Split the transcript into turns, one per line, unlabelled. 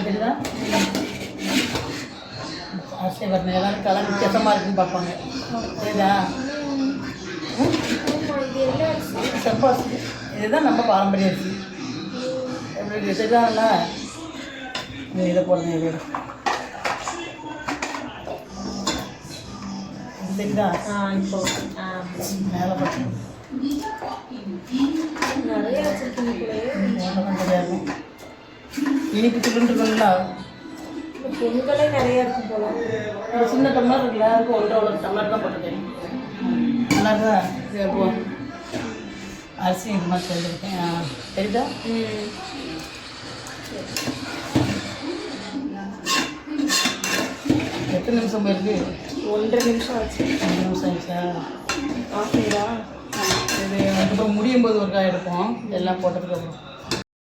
தெரியுதா? அரிசியை பாருங்க, எல்லாரும் கலர் வித்தியாசமாக இருக்குன்னு பார்ப்பாங்க. புரியுதா? செப்பாசி இதுதான் நம்ம பாரம்பரிய அரிசி. எப்படி தெரியுதாங்களா? இதை போடுங்க. இது தெரியுதா? இப்போ மேலே பார்த்து
நிறைய
தெரியாது. இனிப்பு சிலிண்டருங்களா
பொங்கலே நிறையா இருக்கும் போல.
ஒரு சின்ன டம்ளர் இருக்குல்ல, அதுக்கு 1.5 டம்ளர் தான் போட்டுருக்கேன். நல்லா இருக்கா? இது போ அரிசி இது மாதிரி செஞ்சுருக்கேன். தெரியுதா? எத்தனை நிமிஷம் போயிருக்கு?
1.5 நிமிஷம் ஆச்சு.
2 நிமிஷம் ஆயிடுச்சா?
ஆஃபீரா
இது அதுக்கப்புறம் முடியும் போது ஒரு காய் எடுப்போம் எல்லாம் போட்டதுக்கப்புறம்.